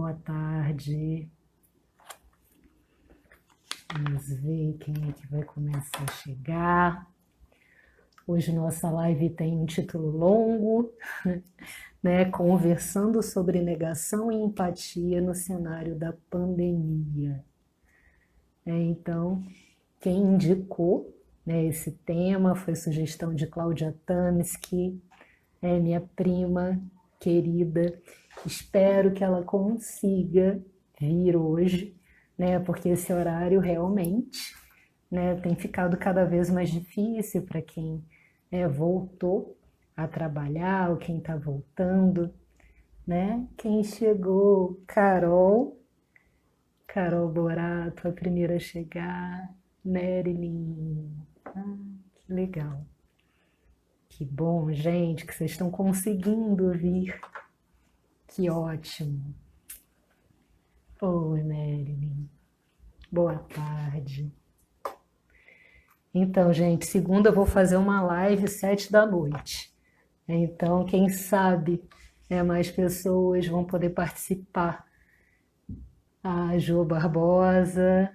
Boa tarde. Vamos ver quem é que vai começar a chegar. Hoje nossa live tem um título longo, né? Conversando sobre negação e empatia no cenário da pandemia. Então, quem indicou, né, esse tema foi sugestão de Cláudia Tamsky, minha prima querida. Espero que ela consiga vir hoje, né, porque esse horário realmente, né, tem ficado cada vez mais difícil para quem voltou a trabalhar ou quem está voltando, né? Quem chegou? Carol Borato, a primeira a chegar. Marilyn, que legal. Que bom, gente, que vocês estão conseguindo vir. Que ótimo. Oi, Marilyn. Boa tarde. Então, gente, segunda eu vou fazer uma live 7 da noite. Então, quem sabe, mais pessoas vão poder participar. A Jo Barbosa.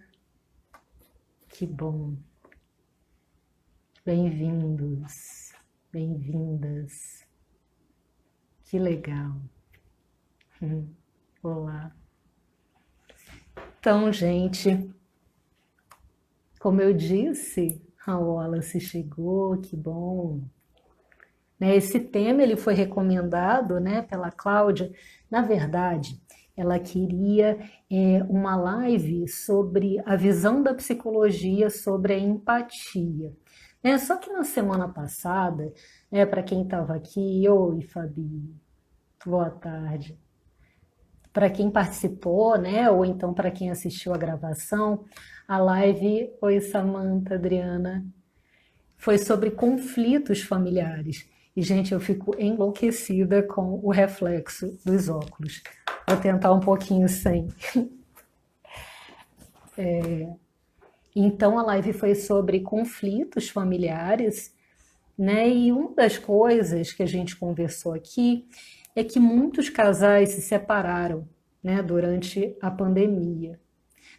Que bom. Bem-vindos. Bem-vindas. Que legal. Olá. Então, gente, como eu disse, a Wallace chegou, que bom. Esse tema ele foi recomendado, né, pela Cláudia. Na verdade, ela queria uma live sobre a visão da psicologia sobre a empatia. Só que na semana passada, para quem estava aqui, oi Fabi, boa tarde. Para quem participou, né, ou então para quem assistiu a gravação, a live, oi Samantha, Adriana, foi sobre conflitos familiares. E, gente, eu fico enlouquecida com o reflexo dos óculos. Vou tentar um pouquinho sem. Então, a live foi sobre conflitos familiares, né? E uma das coisas que a gente conversou aqui é que muitos casais se separaram, né, durante a pandemia.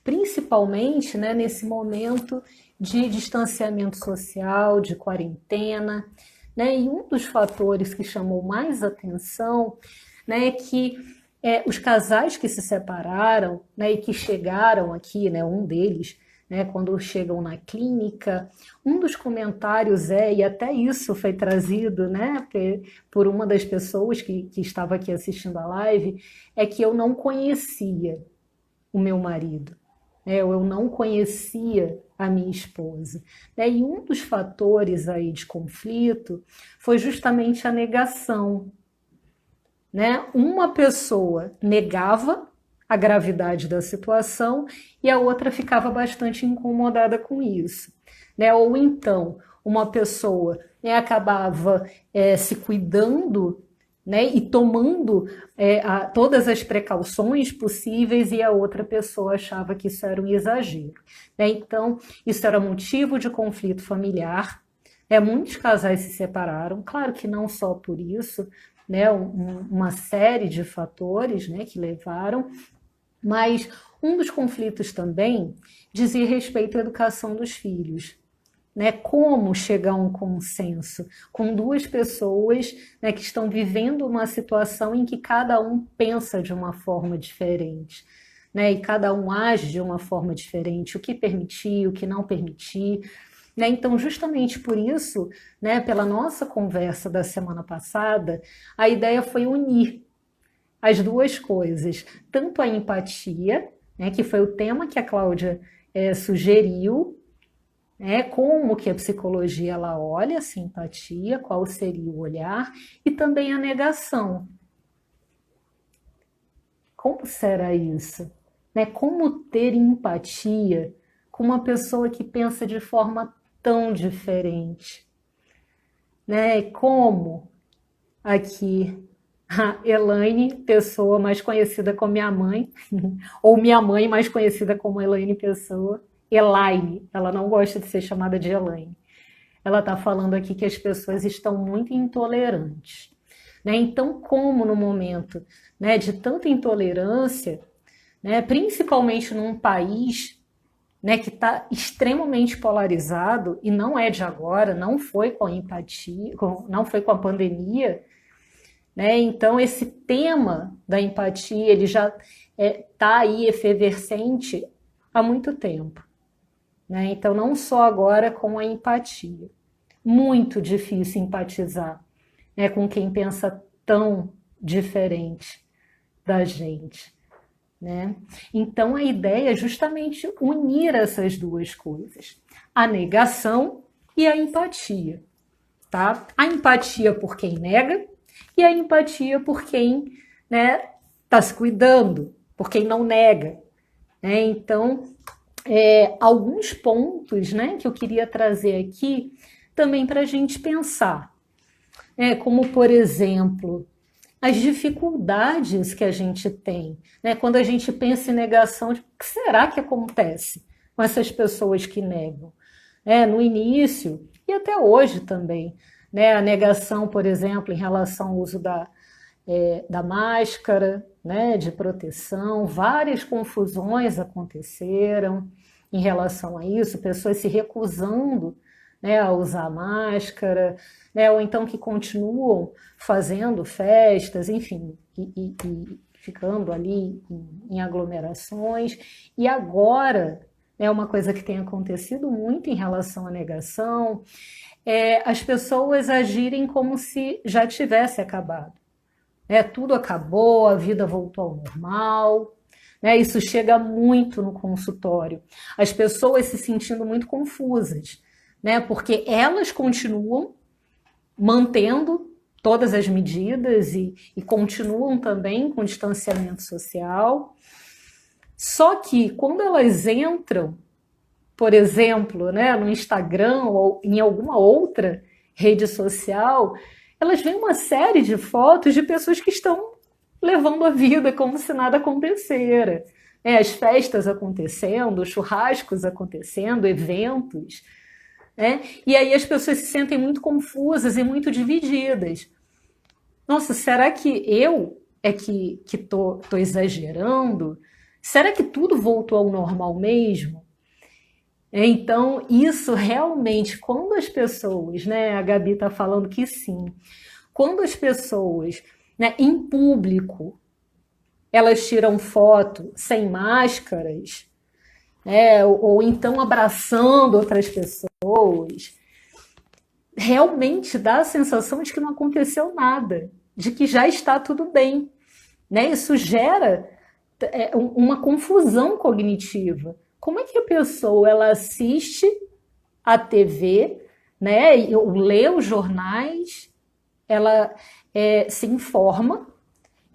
Principalmente, né, nesse momento de distanciamento social, de quarentena, né? E um dos fatores que chamou mais atenção, né, é que os casais que se separaram, né, e que chegaram aqui, né, um deles, né, quando chegam na clínica, um dos comentários e até isso foi trazido, né, por uma das pessoas que estava aqui assistindo a live, é que eu não conhecia o meu marido. Eu não conhecia a minha esposa. E um dos fatores aí de conflito foi justamente a negação. Uma pessoa negava a gravidade da situação e a outra ficava bastante incomodada com isso. Ou então, uma pessoa acabava se cuidando, e tomando todas as precauções possíveis e a outra pessoa achava que isso era um exagero. Então, isso era motivo de conflito familiar. Muitos casais se separaram, claro que não só por isso, uma série de fatores que levaram, mas um dos conflitos também dizia respeito à educação dos filhos. Como chegar a um consenso com duas pessoas que estão vivendo uma situação em que cada um pensa de uma forma diferente, e cada um age de uma forma diferente, o que permitir, o que não permitir. Então, justamente por isso, pela nossa conversa da semana passada, a ideia foi unir as duas coisas, tanto a empatia, que foi o tema que a Cláudia sugeriu, como que a psicologia ela olha a simpatia, qual seria o olhar, e também a negação. Como será isso? Como ter empatia com uma pessoa que pensa de forma tão diferente? Como aqui a Elaine Pessoa, mais conhecida como minha mãe, ou minha mãe mais conhecida como Elaine Pessoa, Elaine, ela não gosta de ser chamada de Elaine. Ela está falando aqui que as pessoas estão muito intolerantes. né? Então, como no momento, né, de tanta intolerância, né, principalmente num país, né, que está extremamente polarizado e não é de agora, não foi com a empatia, não foi com a pandemia, né? Então esse tema da empatia ele já está aí efervescente há muito tempo, né? Então não só agora com a empatia, muito difícil empatizar, né, com quem pensa tão diferente da gente, né? Então a ideia é justamente unir essas duas coisas, a negação e a empatia, tá? A empatia por quem nega e a empatia por quem, né, está se cuidando, por quem não nega, né? Então, alguns pontos, né, que eu queria trazer aqui também para a gente pensar, como por exemplo as dificuldades que a gente tem, né? Quando a gente pensa em negação, o que será que acontece com essas pessoas que negam? No início, e até hoje também, né? A negação, por exemplo, em relação ao uso da máscara, né? De proteção, várias confusões aconteceram em relação a isso, pessoas se recusando, né, a usar máscara, né, ou então que continuam fazendo festas, enfim, e ficando ali em aglomerações. E agora, é uma coisa que tem acontecido muito em relação à negação, as pessoas agirem como se já tivesse acabado. Tudo acabou, a vida voltou ao normal. Né? Isso chega muito no consultório. As pessoas se sentindo muito confusas, né? Porque elas continuam mantendo todas as medidas e continuam também com distanciamento social. Só que quando elas entram, por exemplo, né, no Instagram ou em alguma outra rede social, elas veem uma série de fotos de pessoas que estão levando a vida como se nada acontecera. As festas acontecendo, churrascos acontecendo, eventos. E aí as pessoas se sentem muito confusas e muito divididas. Nossa, será que eu que tô exagerando? Será que tudo voltou ao normal mesmo? Então, isso realmente, quando as pessoas, né, a Gabi está falando que sim, quando as pessoas, né, em público, elas tiram foto sem máscaras, ou então abraçando outras pessoas, realmente dá a sensação de que não aconteceu nada, de que já está tudo bem. Né? Isso gera uma confusão cognitiva. Como é que a pessoa ela assiste a TV, né, ou lê os jornais, ela se informa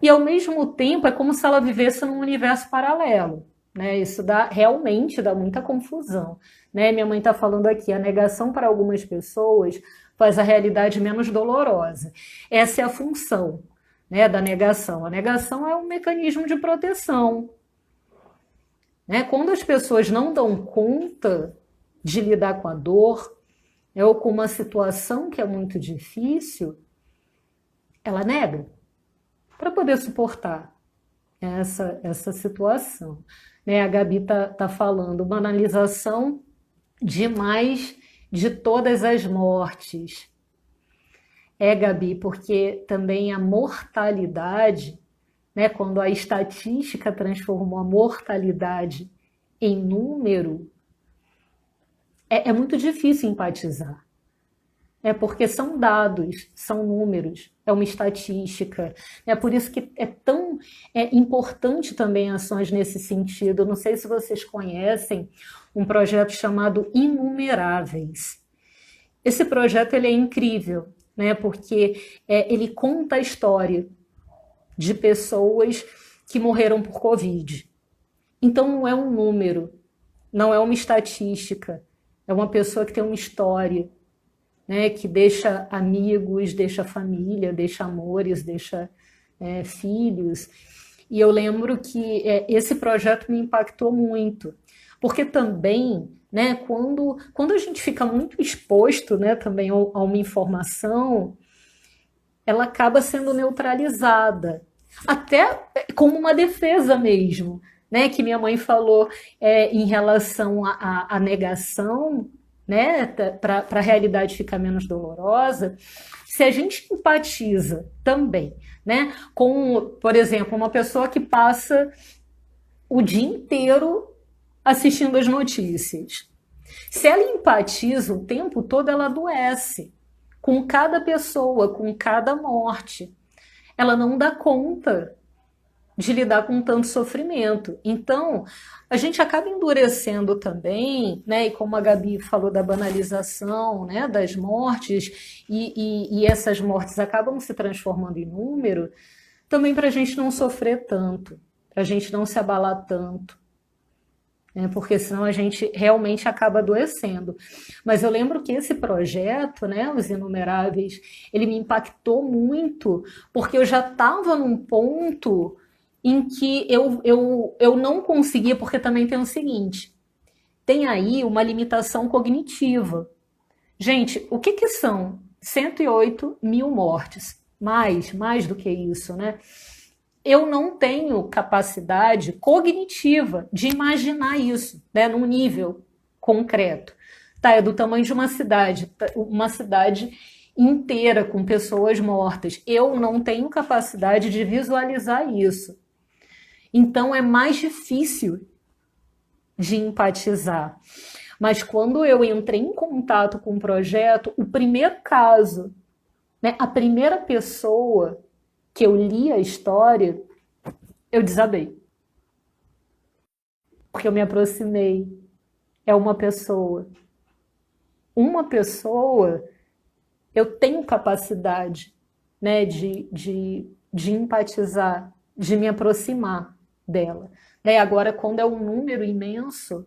e ao mesmo tempo é como se ela vivesse num universo paralelo. Né? Isso realmente dá muita confusão. Né? Minha mãe está falando aqui, a negação para algumas pessoas faz a realidade menos dolorosa. Essa é a função, né, da negação. A negação é um mecanismo de proteção. Né? Quando as pessoas não dão conta de lidar com a dor, ou com uma situação que é muito difícil, ela nega para poder suportar essa situação. Né? A Gabi está falando banalização demais de todas as mortes. Gabi, porque também a mortalidade, né, quando a estatística transformou a mortalidade em número, é muito difícil empatizar. Porque são dados, são números, é uma estatística. É por isso que é tão importante também ações nesse sentido. Eu não sei se vocês conhecem um projeto chamado Inumeráveis. Esse projeto ele é incrível, né? Porque ele conta a história de pessoas que morreram por Covid. Então não é um número, não é uma estatística, é uma pessoa que tem uma história, né, que deixa amigos, deixa família, deixa amores, deixa filhos. E eu lembro que esse projeto me impactou muito, porque também, né, quando a gente fica muito exposto, né, também a uma informação, ela acaba sendo neutralizada, até como uma defesa mesmo, né? Que minha mãe falou em relação à negação, né? Para a realidade ficar menos dolorosa. Se a gente empatiza também, né? Com, por exemplo, uma pessoa que passa o dia inteiro assistindo as notícias. Se ela empatiza o tempo todo, ela adoece com cada pessoa, com cada morte. Ela não dá conta de lidar com tanto sofrimento. Então, a gente acaba endurecendo também, né? E como a Gabi falou da banalização, né? Das mortes, e essas mortes acabam se transformando em número, também para a gente não sofrer tanto, para a gente não se abalar tanto, né? Porque senão a gente realmente acaba adoecendo. Mas eu lembro que esse projeto, né, Os Inumeráveis, ele me impactou muito, porque eu já estava num ponto em que eu não conseguia, porque também tem o seguinte, tem aí uma limitação cognitiva. Gente, o que são 108 mil mortes? Mais do que isso, né? Eu não tenho capacidade cognitiva de imaginar isso, né, num nível concreto. Tá, é do tamanho de uma cidade inteira com pessoas mortas. Eu não tenho capacidade de visualizar isso. Então é mais difícil de empatizar. Mas quando eu entrei em contato com o projeto, o primeiro caso, né, a primeira pessoa que eu li a história, eu desabei. Porque eu me aproximei. É uma pessoa. Uma pessoa, eu tenho capacidade, né, de empatizar, de me aproximar dela. Agora, quando é um número imenso,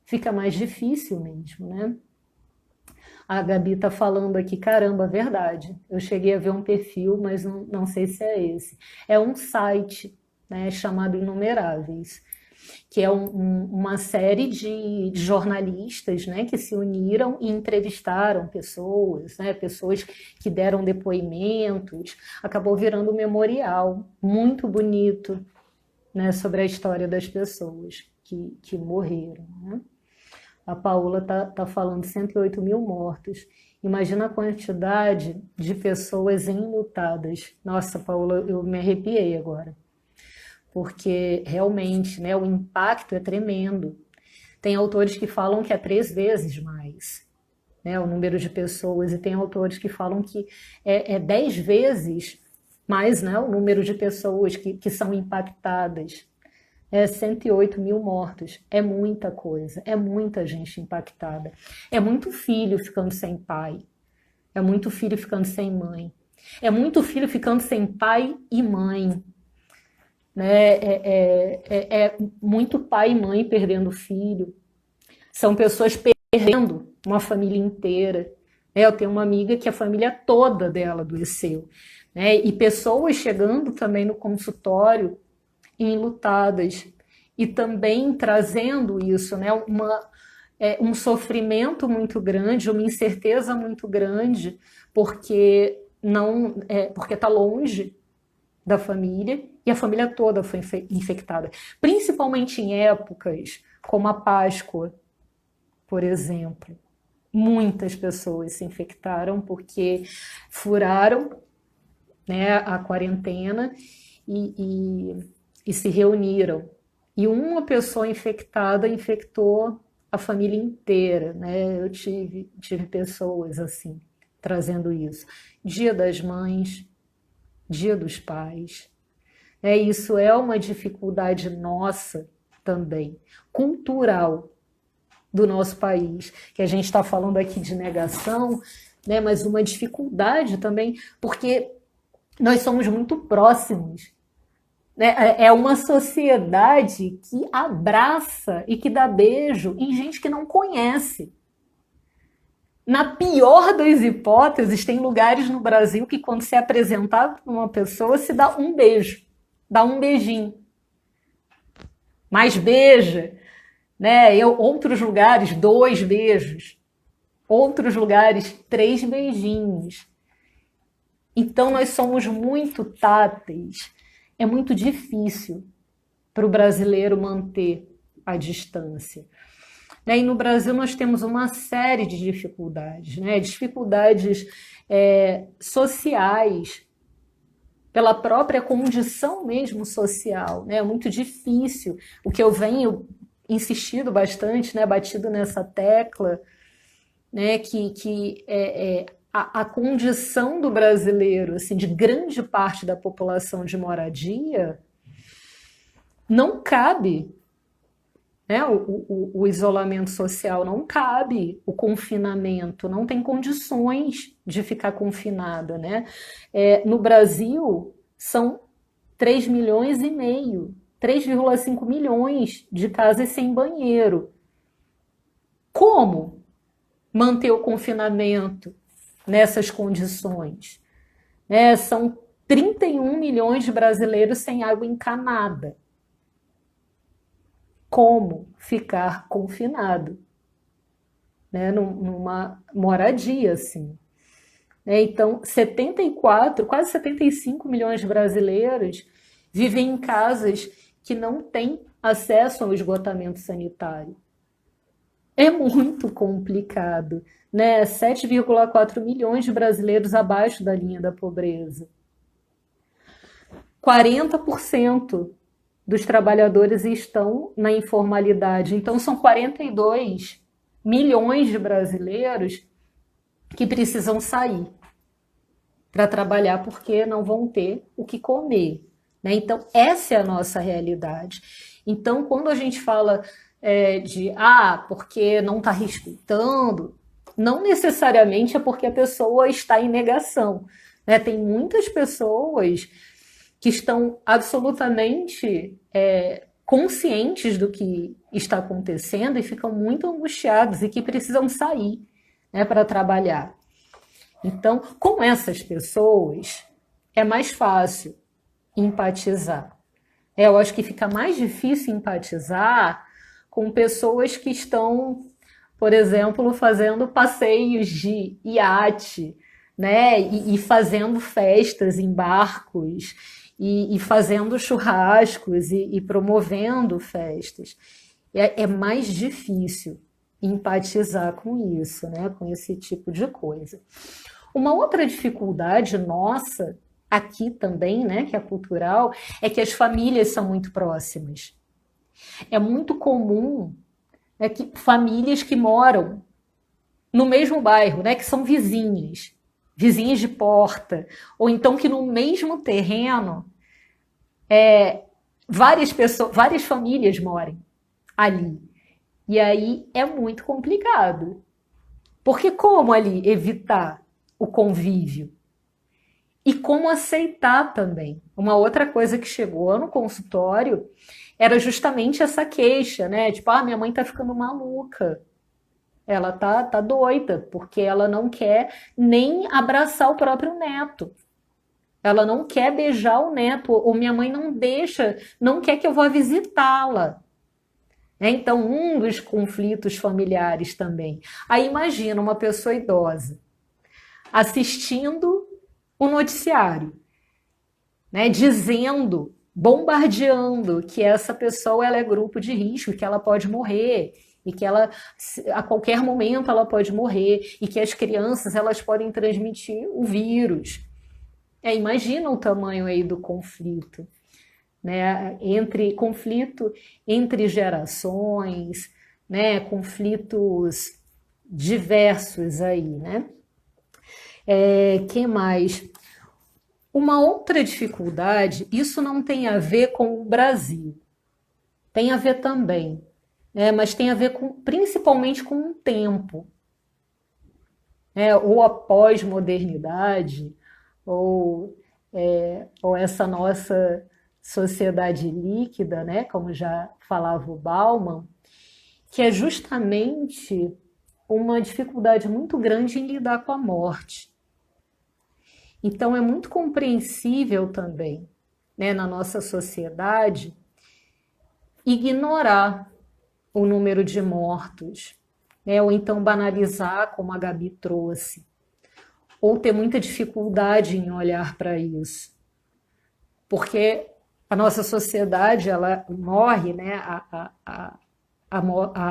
fica mais difícil mesmo, né? A Gabi está falando aqui, caramba, verdade. Eu cheguei a ver um perfil, mas não sei se é esse. É um site, né, chamado Inumeráveis, que é uma série de jornalistas, né, que se uniram e entrevistaram pessoas, né, pessoas que deram depoimentos. Acabou virando um memorial muito bonito, né, sobre a história das pessoas que morreram, né? A Paola tá falando 108 mil mortos. Imagina a quantidade de pessoas enlutadas. Nossa, Paola, eu me arrepiei agora. Porque realmente, né, o impacto é tremendo. Tem autores que falam que é 3 vezes mais, né, o número de pessoas, e tem autores que falam que é 10 vezes mais, né, o número de pessoas que são impactadas. 108 mil mortos, é muita coisa, é muita gente impactada. É muito filho ficando sem pai, é muito filho ficando sem mãe, é muito filho ficando sem pai e mãe, né? É muito pai e mãe perdendo filho, são pessoas perdendo uma família inteira. Eu tenho uma amiga que a família toda dela adoeceu, né? E pessoas chegando também no consultório enlutadas, e também trazendo isso, né, um sofrimento muito grande, uma incerteza muito grande, porque porque está longe da família, e a família toda foi infectada, principalmente em épocas como a Páscoa, por exemplo. Muitas pessoas se infectaram porque furaram, né, a quarentena e se reuniram. E uma pessoa infectada infectou a família inteira, né? Eu tive pessoas assim, trazendo isso. Dia das Mães, Dia dos Pais. Isso é uma dificuldade nossa também, cultural do nosso país, que a gente está falando aqui de negação, né? Mas uma dificuldade também, porque nós somos muito próximos, né? É uma sociedade que abraça e que dá beijo em gente que não conhece. Na pior das hipóteses, tem lugares no Brasil que, quando se é apresentado para uma pessoa, se dá um beijo, dá um beijinho. Mas beija, né? Outros lugares, 2 beijos. Outros lugares, 3 beijinhos. Então, nós somos muito táteis. É muito difícil para o brasileiro manter a distância. Né? E no Brasil nós temos uma série de dificuldades, né? Dificuldades sociais, pela própria condição mesmo social. Né? É muito difícil. O que eu venho insistindo bastante, né? Batido nessa tecla, né? A condição do brasileiro, assim, de grande parte da população de moradia, não cabe, né? O isolamento social não cabe, o confinamento, não tem condições de ficar confinada, né? No Brasil, são 3 milhões e meio, 3,5 milhões de casas sem banheiro. Como manter o confinamento nessas condições? São 31 milhões de brasileiros sem água encanada. Como ficar confinado, né, numa moradia assim? Então, 74, quase 75 milhões de brasileiros vivem em casas que não têm acesso ao esgotamento sanitário. É muito complicado, né? 7,4 milhões de brasileiros abaixo da linha da pobreza. 40% dos trabalhadores estão na informalidade. Então, são 42 milhões de brasileiros que precisam sair para trabalhar porque não vão ter o que comer. Né? Então, essa é a nossa realidade. Então, quando a gente fala porque não está respeitando, não necessariamente é porque a pessoa está em negação. Né? Tem muitas pessoas que estão absolutamente conscientes do que está acontecendo e ficam muito angustiados e que precisam sair, né, para trabalhar. Então, com essas pessoas, é mais fácil empatizar. Eu acho que fica mais difícil empatizar com pessoas que estão, por exemplo, fazendo passeios de iate, né, e fazendo festas em barcos, e fazendo churrascos e promovendo festas. É mais difícil empatizar com isso, né? Com esse tipo de coisa. Uma outra dificuldade nossa, aqui também, né, que é cultural, é que as famílias são muito próximas. É muito comum que famílias que moram no mesmo bairro, né, que são vizinhas de porta, ou então que no mesmo terreno várias famílias morem ali. E aí é muito complicado. Porque como ali evitar o convívio? E como aceitar também? Uma outra coisa que chegou no consultório era justamente essa queixa, né? Tipo, minha mãe tá ficando maluca. Ela tá doida, porque ela não quer nem abraçar o próprio neto. Ela não quer beijar o neto, ou minha mãe não deixa, não quer que eu vá visitá-la. Então, um dos conflitos familiares também. Aí imagina uma pessoa idosa assistindo o noticiário, né, dizendo, bombardeando que essa pessoa ela é grupo de risco, que ela pode morrer, e que ela, a qualquer momento ela pode morrer, e que as crianças elas podem transmitir o vírus. Imagina o tamanho aí do conflito, né? Conflito entre gerações, né? Conflitos diversos aí, né? Que mais? Uma outra dificuldade, isso não tem a ver com o Brasil, tem a ver também, né? Mas tem a ver principalmente com o tempo, né? Ou a pós-modernidade, ou essa nossa sociedade líquida, né, como já falava o Bauman, que é justamente uma dificuldade muito grande em lidar com a morte. Então é muito compreensível também, né, na nossa sociedade, ignorar o número de mortos, né, ou então banalizar, como a Gabi trouxe, ou ter muita dificuldade em olhar para isso, porque a nossa sociedade ela morre, né?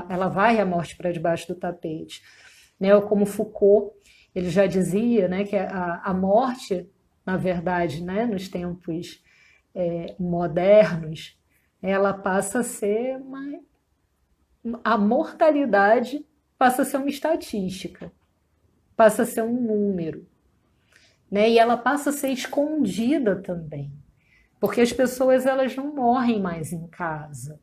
Ela vai a morte para debaixo do tapete, né? Como Foucault ele já dizia, né, que a morte, na verdade, né, nos tempos modernos, ela passa a ser a mortalidade passa a ser uma estatística, passa a ser um número, né? E ela passa a ser escondida também, porque as pessoas elas não morrem mais em casa.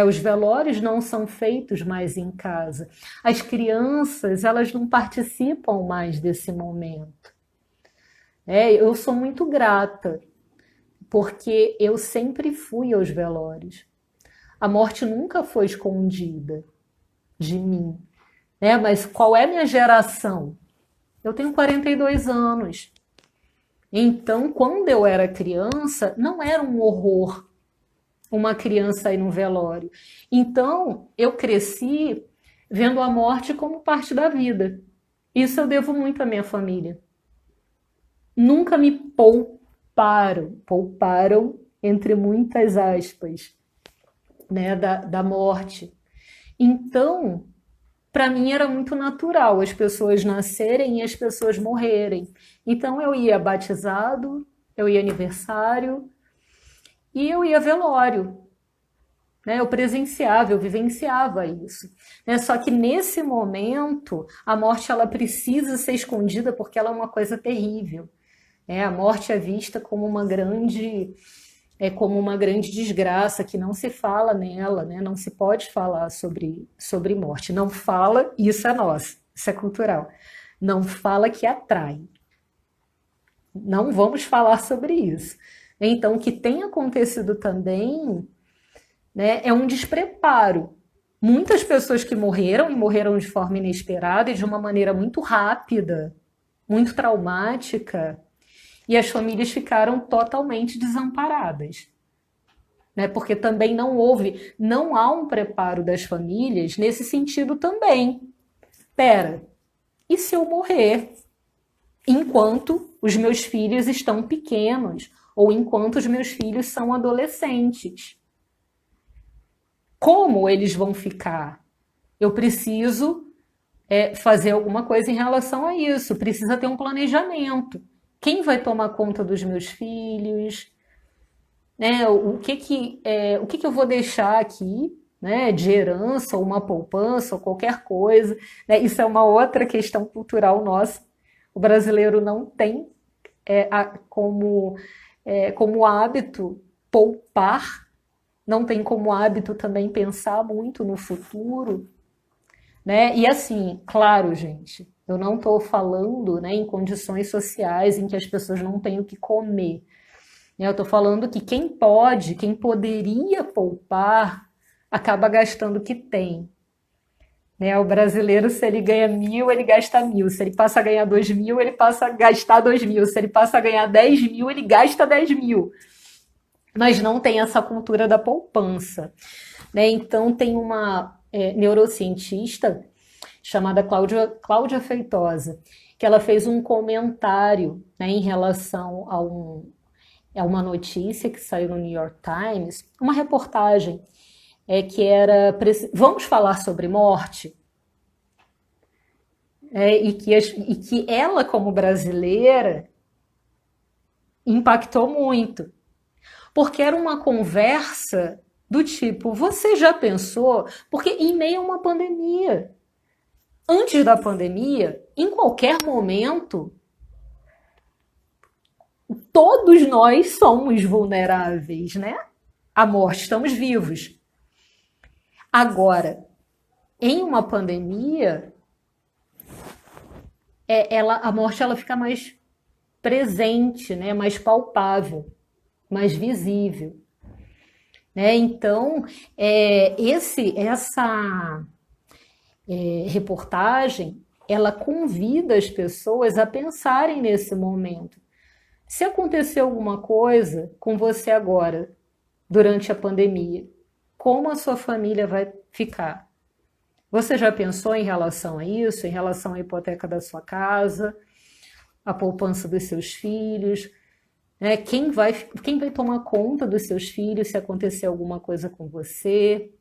Os velórios não são feitos mais em casa. As crianças elas não participam mais desse momento. Eu sou muito grata, porque eu sempre fui aos velórios. A morte nunca foi escondida de mim, né? Mas qual é a minha geração? Eu tenho 42 anos. Então, quando eu era criança, não era um horror uma criança ir no velório. Então, eu cresci vendo a morte como parte da vida. Isso eu devo muito à minha família. Nunca me pouparam entre muitas aspas, né, da morte. Então, para mim era muito natural as pessoas nascerem e as pessoas morrerem. Então eu ia batizado, eu ia aniversário e eu ia velório. Né? Eu presenciava, eu vivenciava isso. Né? Só que nesse momento, a morte ela precisa ser escondida porque ela é uma coisa terrível. A morte é vista como uma grande desgraça que não se fala nela, né? Não se pode falar sobre morte. Não fala, isso é nosso, isso é cultural. Não fala que atrai. Não vamos falar sobre isso. Então, o que tem acontecido também, né, é um despreparo. Muitas pessoas que morreram e morreram de forma inesperada e de uma maneira muito rápida, muito traumática, e as famílias ficaram totalmente desamparadas. Né? Porque também não há um preparo das famílias nesse sentido também. Pera, e se eu morrer enquanto os meus filhos estão pequenos ou enquanto os meus filhos são adolescentes? Como eles vão ficar? Eu preciso fazer alguma coisa em relação a isso. Precisa ter um planejamento. Quem vai tomar conta dos meus filhos? Né? O que eu vou deixar aqui, né, de herança ou uma poupança ou qualquer coisa? Né? Isso é uma outra questão cultural nossa. O brasileiro não tem como hábito poupar, não tem como hábito também pensar muito no futuro. Né? E assim, claro, gente, eu não estou falando, né, em condições sociais em que as pessoas não têm o que comer. Eu estou falando que quem poderia poupar, acaba gastando o que tem. Né? O brasileiro, se ele ganha 1.000, ele gasta 1.000. Se ele passa a ganhar 2.000, ele passa a gastar 2.000. Se ele passa a ganhar 10.000, ele gasta 10.000. Mas não tem essa cultura da poupança. Né? Então, tem uma neurocientista chamada Cláudia Feitosa, que ela fez um comentário, né, em relação a uma notícia que saiu no New York Times, uma reportagem que era vamos falar sobre morte? E que ela, como brasileira, impactou muito. Porque era uma conversa do tipo, você já pensou? Porque em meio a uma pandemia, antes da pandemia, em qualquer momento, todos nós somos vulneráveis, né? À morte, estamos vivos. Agora, em uma pandemia, a morte ela fica mais presente, né? Mais palpável, mais visível. Né? Então, essa reportagem, ela convida as pessoas a pensarem nesse momento. Se acontecer alguma coisa com você agora, durante a pandemia, como a sua família vai ficar? Você já pensou em relação a isso, em relação à hipoteca da sua casa? a poupança dos seus filhos, né? Quem vai tomar conta dos seus filhos se acontecer alguma coisa com você,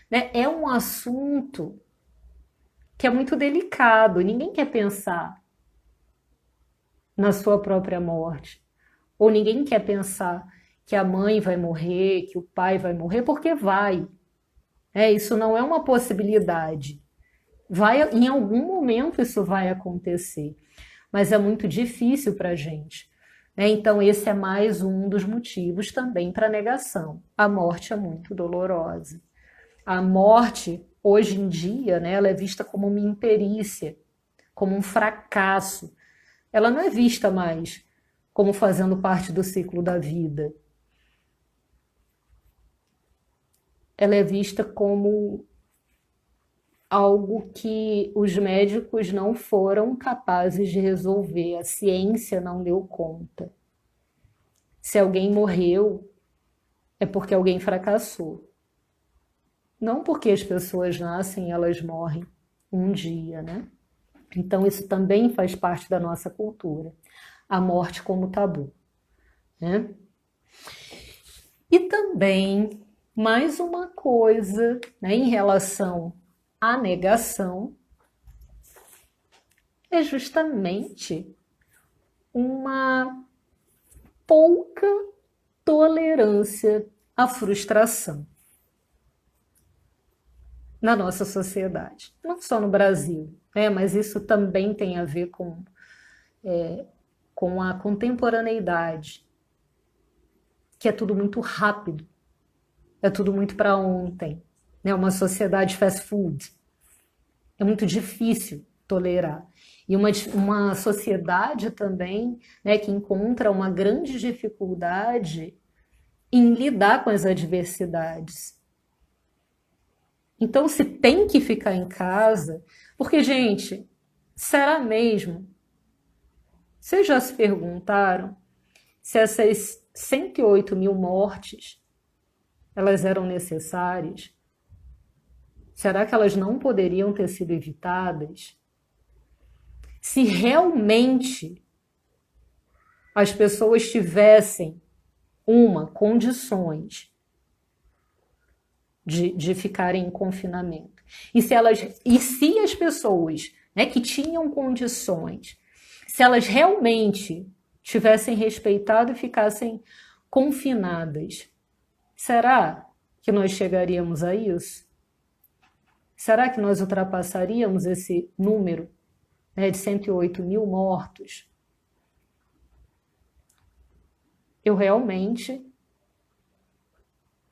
né? É um assunto que é muito delicado, ninguém quer pensar na sua própria morte, ou ninguém quer pensar que a mãe vai morrer, que o pai vai morrer, porque vai. Isso não é uma possibilidade. Em algum momento isso vai acontecer, mas é muito difícil para a gente. Então, esse é mais um dos motivos também para a negação. A morte é muito dolorosa. A morte, hoje em dia, né, ela é vista como uma imperícia, como um fracasso. Ela não é vista mais como fazendo parte do ciclo da vida. Ela é vista como algo que os médicos não foram capazes de resolver, a ciência não deu conta. Se alguém morreu, é porque alguém fracassou. Não porque as pessoas nascem e elas morrem um dia, né? Então isso também faz parte da nossa cultura. A morte como tabu, né? E também, mais uma coisa, né, em relação à negação, é justamente uma pouca tolerância à frustração na nossa sociedade. Não só no Brasil, né, mas isso também tem a ver com a contemporaneidade, que é tudo muito rápido, é tudo muito para ontem, né? Uma sociedade fast food. É muito difícil tolerar. E uma sociedade também, né, que encontra uma grande dificuldade em lidar com as adversidades. Então, se tem que ficar em casa, porque, gente, será mesmo? Vocês já se perguntaram se essas 108 mil mortes, elas eram necessárias? Será que elas não poderiam ter sido evitadas? Se realmente as pessoas tivessem condições de ficarem em confinamento, e se as pessoas, né, que tinham condições, se elas realmente tivessem respeitado e ficassem confinadas, será que nós chegaríamos a isso? Será que nós ultrapassaríamos esse número, né, de 108 mil mortos?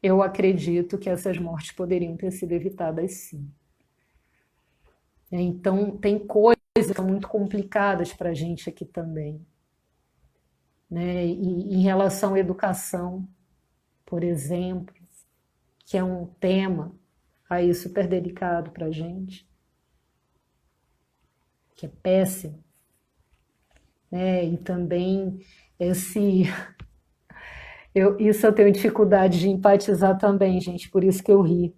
Eu acredito que essas mortes poderiam ter sido evitadas, sim. Então, tem coisas que são muito complicadas para a gente aqui também, né? E em relação à educação, por exemplo, que é um tema aí super delicado para a gente, que é péssimo, né? E também isso eu tenho dificuldade de empatizar também, gente, por isso que eu ri.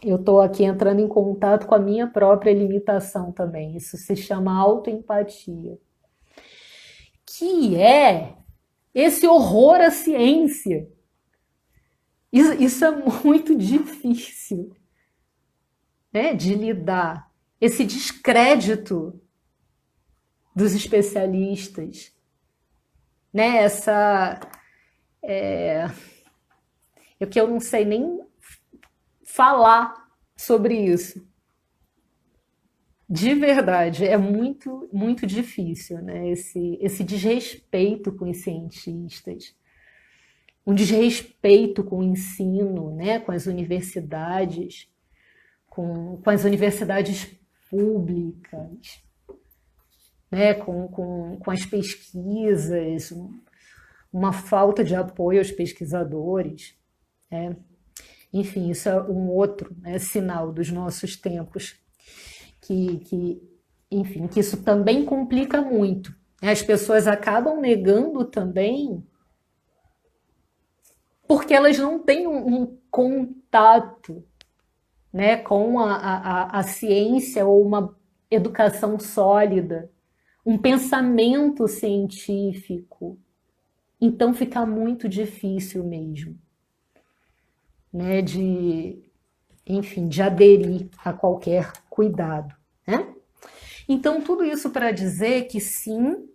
Eu estou aqui entrando em contato com a minha própria limitação também. Isso se chama autoempatia. Que é esse horror à ciência. Isso é muito difícil, né, de lidar. Esse descrédito dos especialistas, né? Que eu não sei nem falar sobre isso. De verdade, é muito, muito difícil, né? Esse desrespeito com os cientistas, um desrespeito com o ensino, né? Com as universidades, com as universidades públicas, né? Com as pesquisas, uma falta de apoio aos pesquisadores, né? Enfim, isso é um outro, né, sinal dos nossos tempos, enfim, que isso também complica muito. As pessoas acabam negando também porque elas não têm um contato, né, com a ciência ou uma educação sólida, um pensamento científico. Então fica muito difícil mesmo, né, enfim, de aderir a qualquer cuidado, né? Então tudo isso para dizer que sim,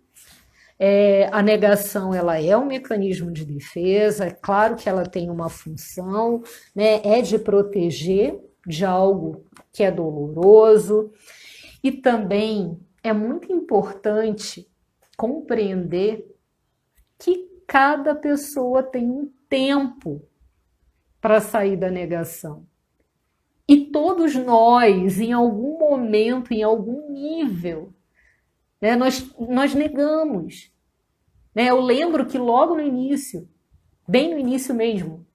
a negação ela é um mecanismo de defesa, é claro que ela tem uma função, né, é de proteger de algo que é doloroso, e também é muito importante compreender que cada pessoa tem um tempo para sair da negação. E todos nós, em algum momento, em algum nível, né, nós negamos. Né? Eu lembro que logo no início, bem no início mesmo,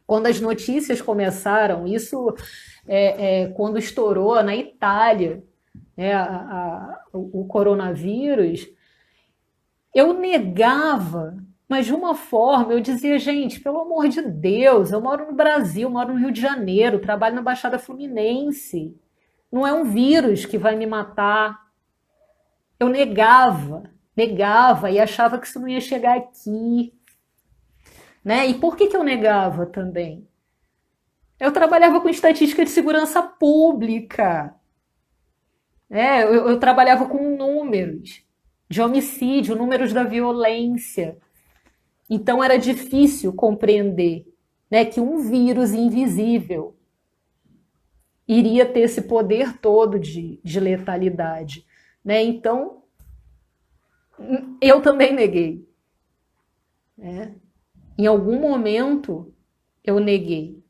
quando as notícias começaram, isso quando estourou na Itália, né, o coronavírus, eu negava, mas de uma forma, eu dizia, gente, pelo amor de Deus, eu moro no Brasil, moro no Rio de Janeiro, trabalho na Baixada Fluminense, não é um vírus que vai me matar. Eu negava e achava que isso não ia chegar aqui, né? E por que eu negava também? Eu trabalhava com estatística de segurança pública, né? Eu trabalhava com números de homicídio, números da violência. Então era difícil compreender, né, que um vírus invisível iria ter esse poder todo de letalidade, né? Então eu também neguei, né? Em algum momento eu neguei,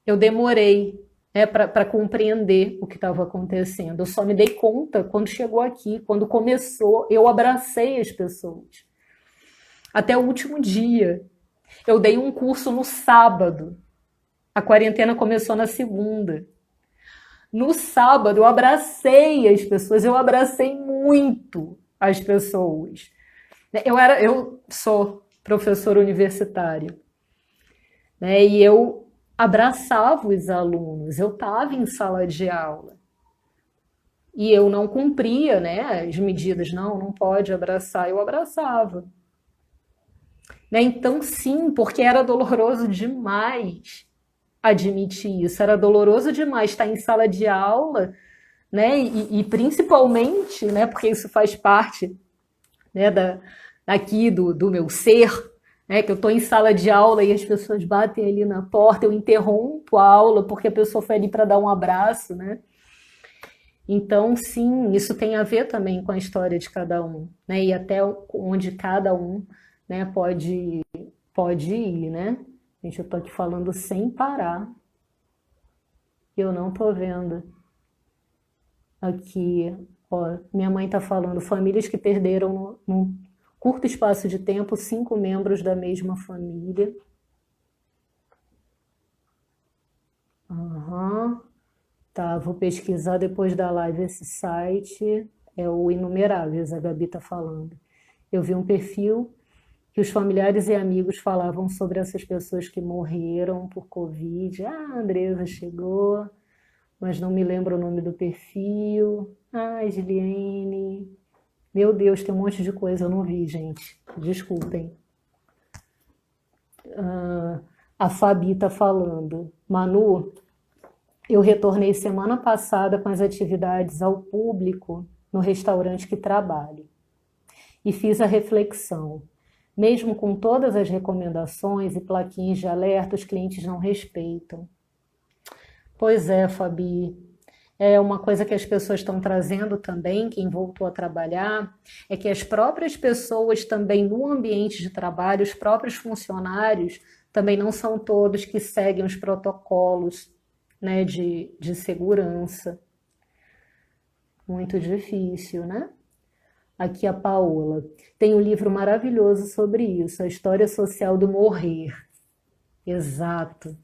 eu demorei, né, para compreender o que estava acontecendo. Eu só me dei conta quando chegou aqui, quando começou, eu abracei as pessoas. Até o último dia. Eu dei um curso no sábado. A quarentena começou na segunda. No sábado eu abracei as pessoas, eu abracei muito as pessoas. Eu sou professora universitária, né? E eu abraçava os alunos, eu estava em sala de aula. E eu não cumpria, né, as medidas, não pode abraçar, eu abraçava. Né? Então, sim, porque era doloroso demais admitir isso, era doloroso demais estar em sala de aula, né? E principalmente, né, porque isso faz parte, né, daqui do meu ser, né, que eu estou em sala de aula e as pessoas batem ali na porta, eu interrompo a aula porque a pessoa foi ali para dar um abraço, né? Então, sim, isso tem a ver também com a história de cada um, né? E até onde cada um, né, pode ir, né? Gente, eu tô aqui falando sem parar. Eu não tô vendo aqui, ó, minha mãe tá falando, famílias que perderam num curto espaço de tempo 5 membros da mesma família. Aham. Tá, vou pesquisar depois da live esse site. É o Inumeráveis, a Gabi tá falando. Eu vi um perfil que os familiares e amigos falavam sobre essas pessoas que morreram por Covid. Ah, a Andresa chegou, mas não me lembro o nome do perfil. Ah, Giliene. Meu Deus, tem um monte de coisa, eu não vi, gente. Desculpem. A Fabi tá falando. Manu, eu retornei semana passada com as atividades ao público no restaurante que trabalho e fiz a reflexão. Mesmo com todas as recomendações e plaquinhas de alerta, os clientes não respeitam. Pois é, Fabi. É uma coisa que as pessoas estão trazendo também, quem voltou a trabalhar, é que as próprias pessoas também no ambiente de trabalho, os próprios funcionários, também não são todos que seguem os protocolos, né, de segurança. Muito difícil, né? Aqui a Paola. Tem um livro maravilhoso sobre isso, A História Social do Morrer. Exato.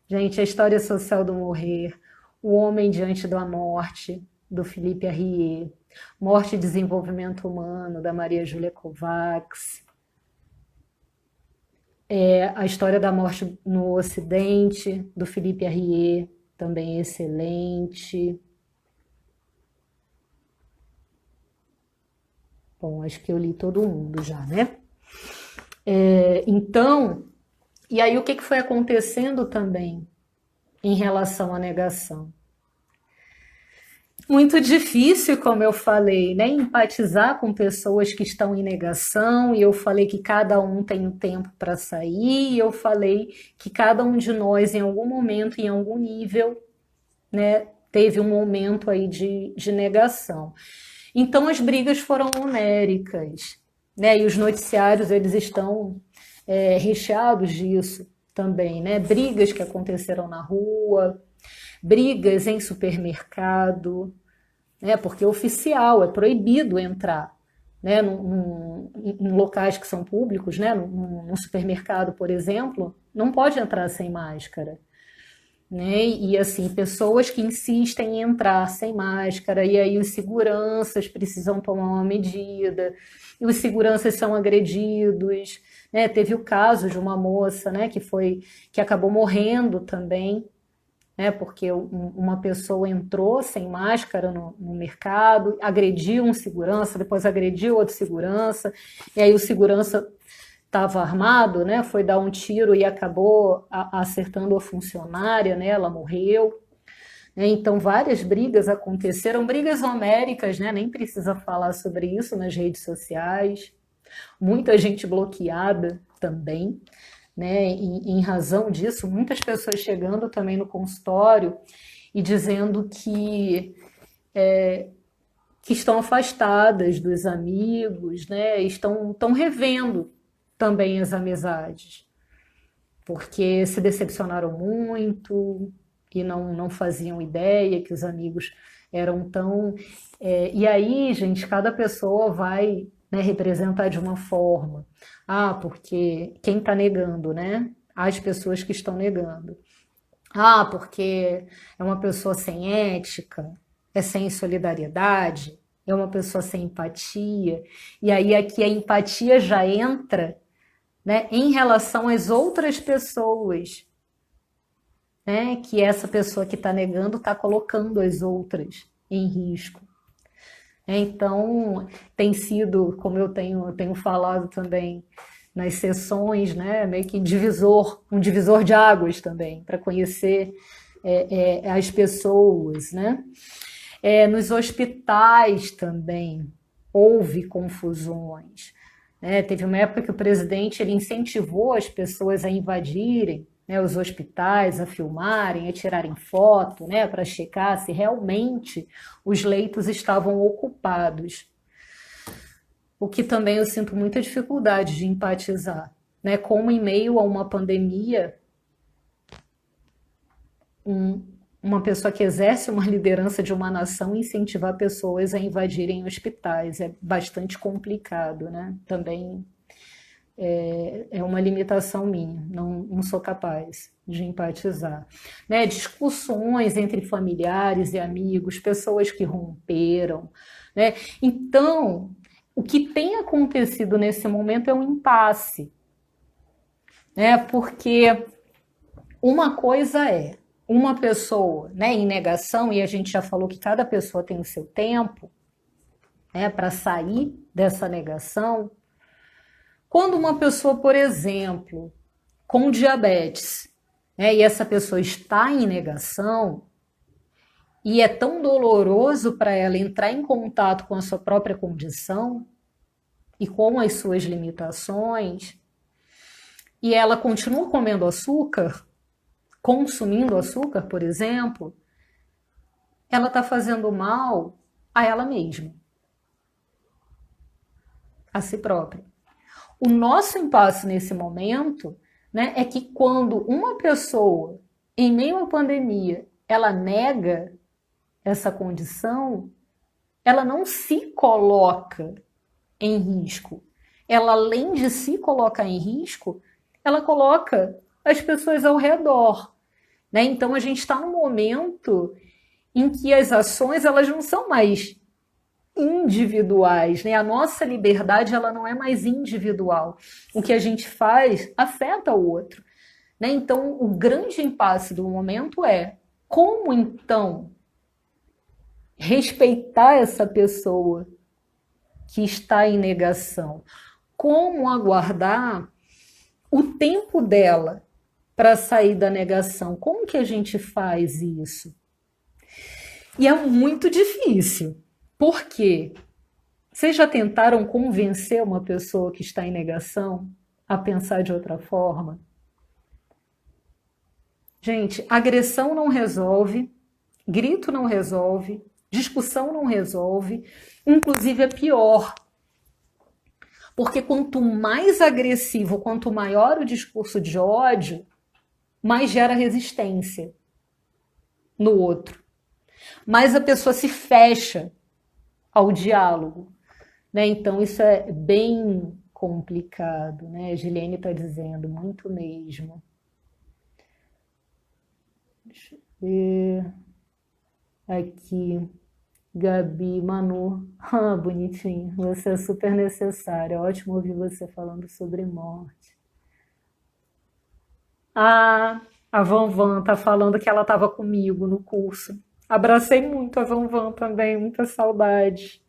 Gente, a história social do morrer, o homem diante da morte, do Felipe Arrier, Morte e Desenvolvimento Humano, da Maria Júlia Kovacs, a história da morte no Ocidente, do Felipe Arrier, também excelente. Bom, acho que eu li todo mundo já, né? Então, e aí o que foi acontecendo também em relação à negação? Muito difícil, como eu falei, né? Empatizar com pessoas que estão em negação, e eu falei que cada um tem um tempo para sair, e eu falei que cada um de nós, em algum momento, em algum nível, né, teve um momento aí de negação. Então as brigas foram homéricas, né? E os noticiários eles estão recheados disso também, né? Brigas que aconteceram na rua, brigas em supermercado, né? Porque oficial é proibido entrar, né? Em locais que são públicos, né? Num supermercado, por exemplo, não pode entrar sem máscara. Né? E assim, pessoas que insistem em entrar sem máscara, e aí os seguranças precisam tomar uma medida, e os seguranças são agredidos, né? Teve o caso de uma moça, né, que acabou morrendo também, né, porque uma pessoa entrou sem máscara no mercado, agrediu um segurança, depois agrediu outro segurança, e aí o segurança estava armado, né? Foi dar um tiro e acabou acertando a funcionária, né? Ela morreu. Então, várias brigas aconteceram, brigas homéricas, né? Nem precisa falar sobre isso nas redes sociais. Muita gente bloqueada também, né? Em razão disso, muitas pessoas chegando também no consultório e dizendo que estão afastadas dos amigos, né? Estão revendo também as amizades, porque se decepcionaram muito e não faziam ideia que os amigos eram tão... e aí, gente, cada pessoa vai, né, representar de uma forma. Ah, porque quem está negando, né? As pessoas que estão negando. Ah, porque é uma pessoa sem ética, é sem solidariedade, é uma pessoa sem empatia. E aí aqui a empatia já entra, né, em relação às outras pessoas, né, que essa pessoa que está negando está colocando as outras em risco. Então, tem sido, como eu tenho falado também nas sessões, né, meio que um divisor de águas também, para conhecer as pessoas, né? Nos hospitais também houve confusões. Né? Teve uma época que o presidente ele incentivou as pessoas a invadirem, né, os hospitais, a filmarem, a tirarem foto, né, para checar se realmente os leitos estavam ocupados. O que também eu sinto muita dificuldade de empatizar, né? Como em meio a uma pandemia, uma pessoa que exerce uma liderança de uma nação incentivar pessoas a invadirem hospitais é bastante complicado, né? Também é uma limitação minha, não sou capaz de empatizar. Né? Discussões entre familiares e amigos, pessoas que romperam, né? Então, o que tem acontecido nesse momento é um impasse, né? Porque uma coisa é uma pessoa, né, em negação, e a gente já falou que cada pessoa tem o seu tempo, né, para sair dessa negação. Quando uma pessoa, por exemplo, com diabetes, né, e essa pessoa está em negação, e é tão doloroso para ela entrar em contato com a sua própria condição e com as suas limitações, e ela continua comendo açúcar, consumindo açúcar, por exemplo, ela está fazendo mal a ela mesma, a si própria. O nosso impasse nesse momento, né, é que quando uma pessoa, em meio à pandemia, ela nega essa condição, ela não se coloca em risco. Ela, além de se colocar em risco, ela coloca as pessoas ao redor. Né? Então, a gente está num momento em que as ações elas não são mais individuais, né? A nossa liberdade ela não é mais individual. O que a gente faz afeta o outro, né? Então, o grande impasse do momento é como então respeitar essa pessoa que está em negação, como aguardar o tempo dela para sair da negação? Como que a gente faz isso? E é muito difícil. Por quê? Vocês já tentaram convencer uma pessoa que está em negação a pensar de outra forma? Gente, agressão não resolve, grito não resolve, discussão não resolve, inclusive é pior. Porque quanto mais agressivo, quanto maior o discurso de ódio, mais gera resistência no outro. Mais a pessoa se fecha ao diálogo, né? Então isso é bem complicado, né? A Giliane está dizendo, muito mesmo. Deixa eu ver. Aqui, Gabi, Manu, bonitinho, você é super necessária, ótimo ouvir você falando sobre morte. A Van Van tá falando que ela estava comigo no curso. Abracei muito a Van Van também, muita saudade.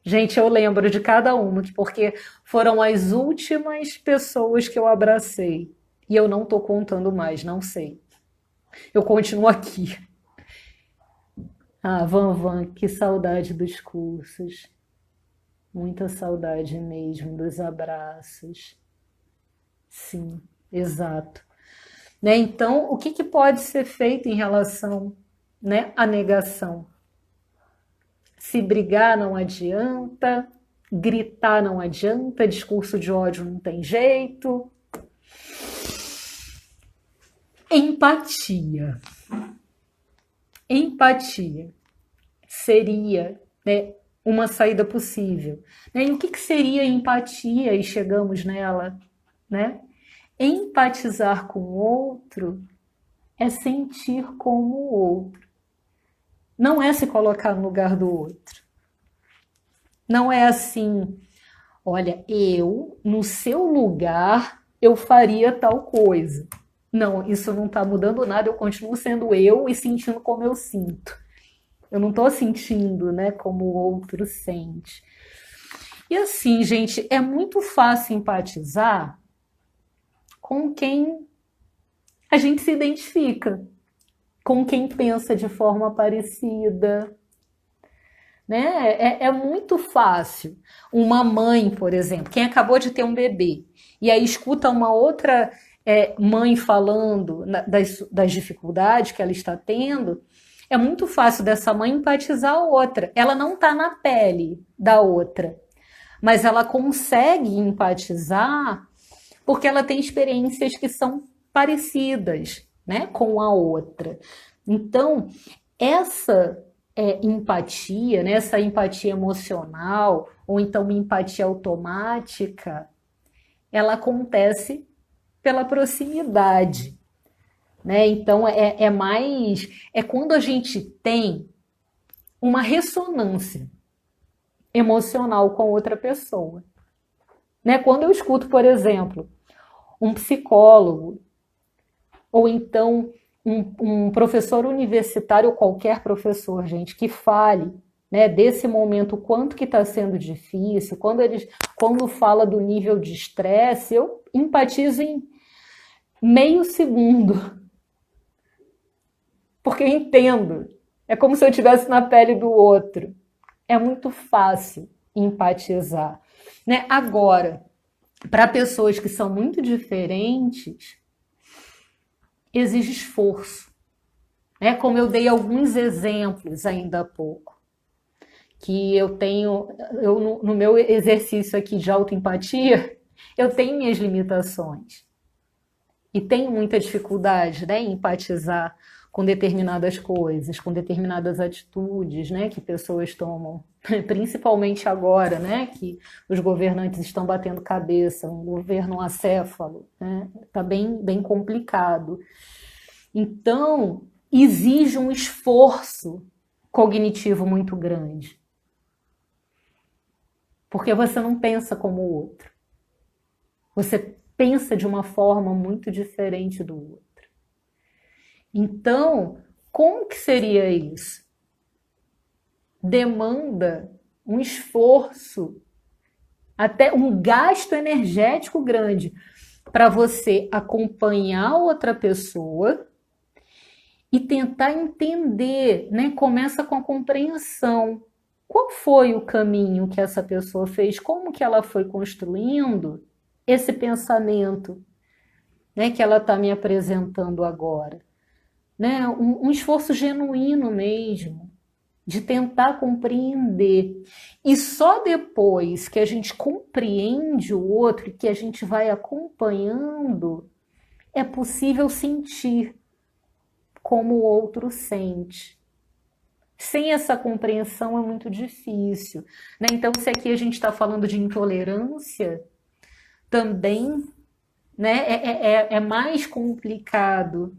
Gente, eu lembro de cada uma, porque foram as últimas pessoas que eu abracei. E eu não tô contando mais, não sei. Eu continuo aqui. Van Van, que saudade dos cursos. Muita saudade mesmo dos abraços. Sim, exato. Né? Então, o que, que pode ser feito em relação, né, à negação? Se brigar não adianta, gritar não adianta, discurso de ódio não tem jeito. Empatia. Empatia seria, né, uma saída possível. Né? E o que, que seria empatia? E chegamos nela, né? Empatizar com o outro é sentir como o outro. Não é se colocar no lugar do outro. Não é assim, olha, eu, no seu lugar, eu faria tal coisa. Não, isso não está mudando nada, eu continuo sendo eu e sentindo como eu sinto. Eu não estou sentindo, né, como o outro sente. E assim, gente, é muito fácil empatizar com quem a gente se identifica, com quem pensa de forma parecida, né? É muito fácil. Uma mãe, por exemplo, quem acabou de ter um bebê, e aí escuta uma outra mãe falando das dificuldades que ela está tendo, é muito fácil dessa mãe empatizar a outra. Ela não está na pele da outra, mas ela consegue empatizar porque ela tem experiências que são parecidas, né, com a outra. Então, essa empatia, né, essa empatia emocional, ou então uma empatia automática, ela acontece pela proximidade. Né? Então, é quando a gente tem uma ressonância emocional com outra pessoa. Né? Quando eu escuto, por exemplo, um psicólogo, ou então um professor universitário, ou qualquer professor, gente, que fale, né, desse momento, o quanto que está sendo difícil, quando fala do nível de estresse, eu empatizo em meio segundo, porque eu entendo. É como se eu estivesse na pele do outro. É muito fácil empatizar. Né? Agora, para pessoas que são muito diferentes, exige esforço. Né? Como eu dei alguns exemplos ainda há pouco, que eu tenho, no meu exercício aqui de autoempatia, eu tenho minhas limitações. E tenho muita dificuldade, né, em empatizar com determinadas coisas, com determinadas atitudes, né, que pessoas tomam, principalmente agora, né, que os governantes estão batendo cabeça, um governo acéfalo, né, tá bem complicado. Então, exige um esforço cognitivo muito grande, porque você não pensa como o outro, você pensa de uma forma muito diferente do outro. Então, como que seria isso? Demanda um esforço, até um gasto energético grande para você acompanhar outra pessoa e tentar entender, né? Começa com a compreensão. Qual foi o caminho que essa pessoa fez? Como que ela foi construindo esse pensamento, né, que ela está me apresentando agora? Né? Um esforço genuíno mesmo, de tentar compreender. E só depois que a gente compreende o outro, que a gente vai acompanhando, é possível sentir como o outro sente. Sem essa compreensão é muito difícil, né? Então, se aqui a gente está falando de intolerância, também, né, é mais complicado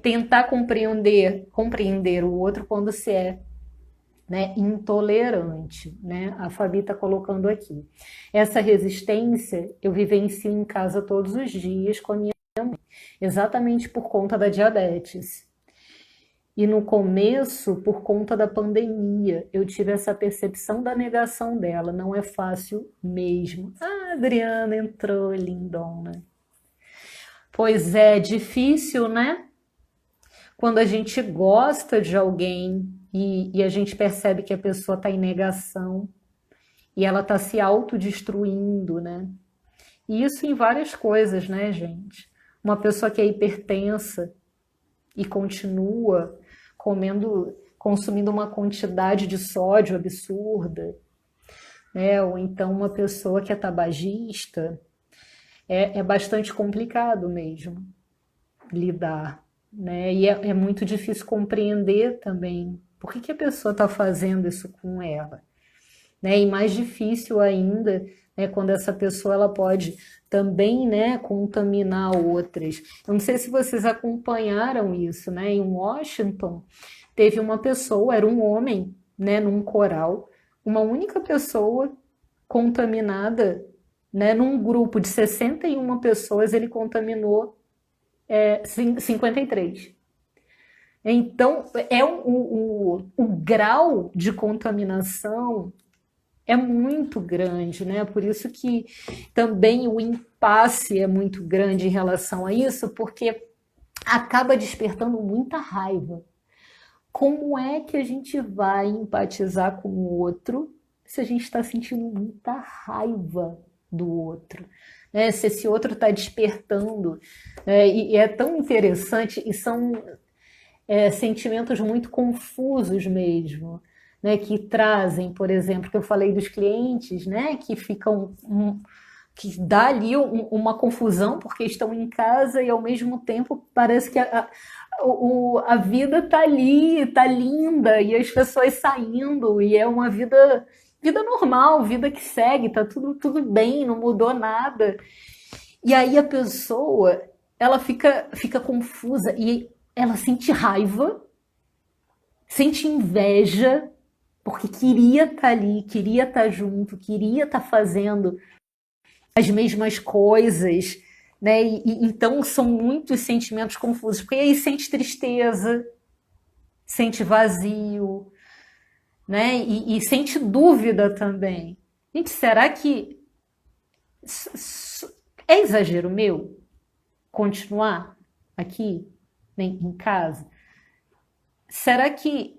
tentar compreender o outro quando se é, né, intolerante, né? A Fabi está colocando aqui. Essa resistência eu vivencio em casa todos os dias com a minha mãe, exatamente por conta da diabetes. E no começo, por conta da pandemia, eu tive essa percepção da negação dela. Não é fácil mesmo. Ah, a Adriana entrou, lindona. Pois é, difícil, né? Quando a gente gosta de alguém e a gente percebe que a pessoa está em negação e ela está se autodestruindo, né? E isso em várias coisas, né, gente? Uma pessoa que é hipertensa e continua consumindo uma quantidade de sódio absurda, né? Ou então uma pessoa que é tabagista, é bastante complicado mesmo lidar, né? E é muito difícil compreender também por que a pessoa está fazendo isso com ela, né? E mais difícil ainda, né, quando essa pessoa ela pode também, né, contaminar outras. Eu não sei se vocês acompanharam isso, né? Em Washington teve uma pessoa, era um homem, né, num coral, uma única pessoa contaminada, né, num grupo de 61 pessoas, ele contaminou 53. Então, o grau de contaminação é muito grande, né? Por isso que também o impasse é muito grande em relação a isso, porque acaba despertando muita raiva. Como é que a gente vai empatizar com o outro se a gente está sentindo muita raiva do outro? Né? Se esse outro está despertando, né? E é tão interessante, e são sentimentos muito confusos mesmo, né? Que trazem, por exemplo, que eu falei dos clientes, né? Que ficam que dá ali uma confusão porque estão em casa e ao mesmo tempo parece que a vida tá ali, tá linda e as pessoas saindo e é uma vida normal, vida que segue, tá tudo bem, não mudou nada. E aí a pessoa, ela fica confusa e ela sente raiva, sente inveja, porque queria estar ali, queria estar junto, queria estar fazendo as mesmas coisas, né? Então são muitos sentimentos confusos, porque aí sente tristeza, sente vazio, né? E sente dúvida também. Gente, será que é exagero meu continuar aqui, né, em casa? Será que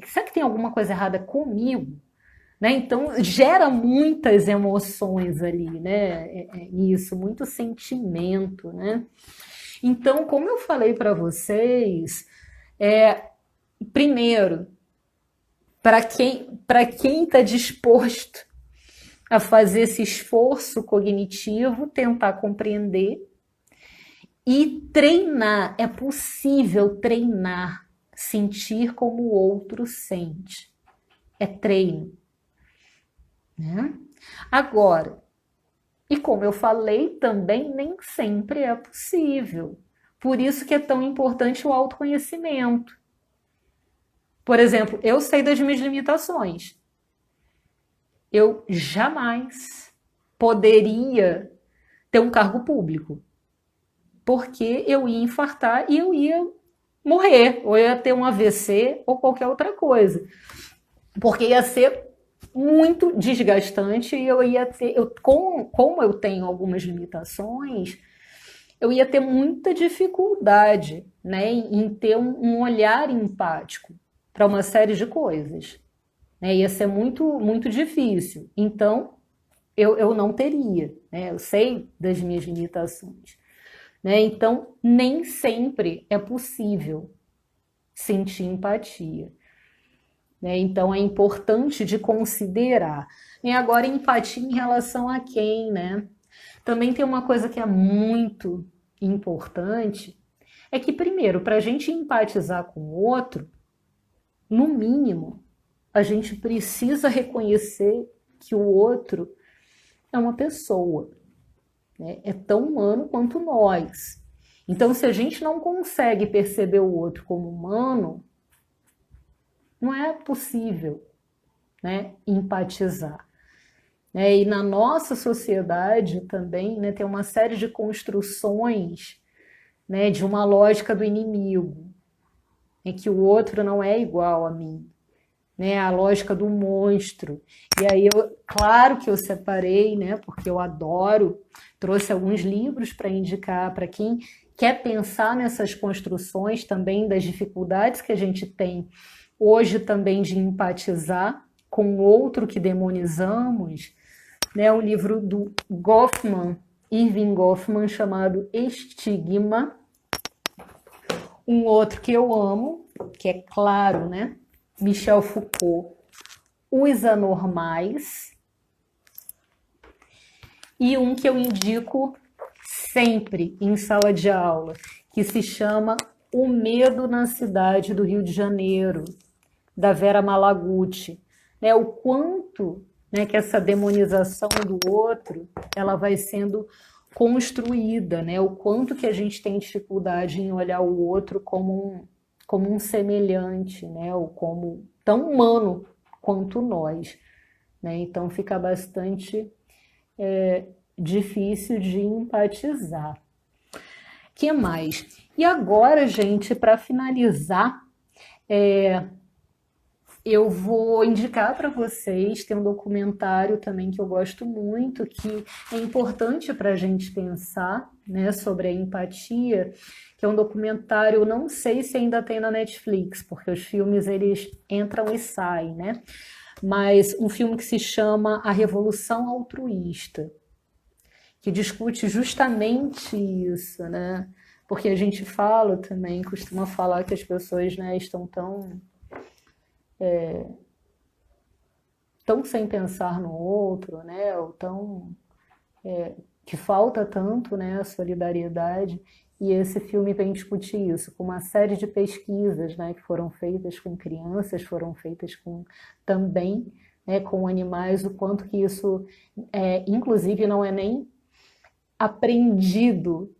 será que tem alguma coisa errada comigo? Né? Então gera muitas emoções ali, né? Isso, muito sentimento, né? Então, como eu falei para vocês, primeiro, para quem está disposto a fazer esse esforço cognitivo, tentar compreender e treinar, é possível treinar, sentir como o outro sente. É treino, né? Agora, e como eu falei, também nem sempre é possível. Por isso que é tão importante o autoconhecimento. Por exemplo, eu sei das minhas limitações. Eu jamais poderia ter um cargo público, porque eu ia infartar e eu ia morrer, ou eu ia ter um AVC ou qualquer outra coisa. porque ia ser muito desgastante e eu ia ter, como eu tenho algumas limitações, eu ia ter muita dificuldade, né, em ter um olhar empático para uma série de coisas, né, ia ser muito difícil. Então, eu não teria, né, eu sei das minhas limitações, né, então nem sempre é possível sentir empatia. Né? Então é importante de considerar. E agora, empatia em relação a quem, né? Também tem uma coisa que é muito importante, é que, primeiro, para a gente empatizar com o outro, no mínimo, a gente precisa reconhecer que o outro é uma pessoa, né? É tão humano quanto nós. Então, se a gente não consegue perceber o outro como humano, não é possível, né, empatizar. E na nossa sociedade também, né, tem uma série de construções, né, de uma lógica do inimigo, em que o outro não é igual a mim, né, a lógica do monstro. E aí, claro que eu separei, né, porque eu adoro, trouxe alguns livros para indicar para quem quer pensar nessas construções também das dificuldades que a gente tem hoje também de empatizar com o outro que demonizamos, né, um livro do Goffman, Irving Goffman, chamado Estigma. Um outro que eu amo, que é claro, né, Michel Foucault, Os Anormais. E um que eu indico sempre em sala de aula, que se chama O Medo na Cidade do Rio de Janeiro, da Vera Malaguti. Né, o quanto, né, que essa demonização do outro ela vai sendo construída, né, o quanto que a gente tem dificuldade em olhar o outro como um semelhante, né, ou como tão humano quanto nós. Né? Então fica bastante difícil de empatizar. Que mais? E agora, gente, para finalizar, eu vou indicar para vocês, tem um documentário também que eu gosto muito, que é importante para a gente pensar, né, sobre a empatia, que é um documentário, não sei se ainda tem na Netflix, porque os filmes eles entram e saem, né? Mas um filme que se chama A Revolução Altruísta, que discute justamente isso, né? Porque a gente fala também, costuma falar que as pessoas, né, estão tão sem pensar no outro, né? Ou tão que falta tanto, né, a solidariedade. E esse filme vem discutir isso, com uma série de pesquisas, né, que foram feitas com crianças, foram feitas com também, né, com animais, o quanto que isso, inclusive, não é nem aprendido,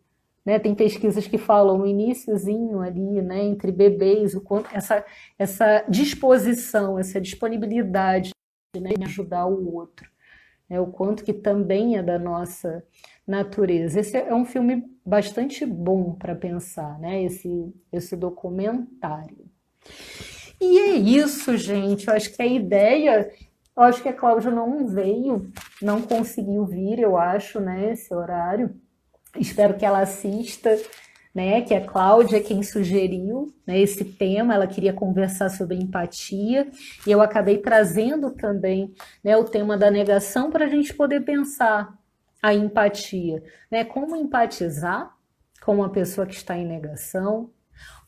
né? Tem pesquisas que falam no iniciozinho ali, né, entre bebês, o quanto essa disposição, essa disponibilidade, né, de ajudar o outro, né, o quanto que também é da nossa natureza. Esse é um filme bastante bom para pensar, né, esse documentário. E é isso, gente. Eu acho que a ideia, eu acho que a Cláudia não veio, não conseguiu vir, eu acho, né, esse horário. Espero que ela assista, né? Que a Cláudia é quem sugeriu, né, esse tema. Ela queria conversar sobre empatia e eu acabei trazendo também, né, o tema da negação para a gente poder pensar a empatia, né? Como empatizar com uma pessoa que está em negação,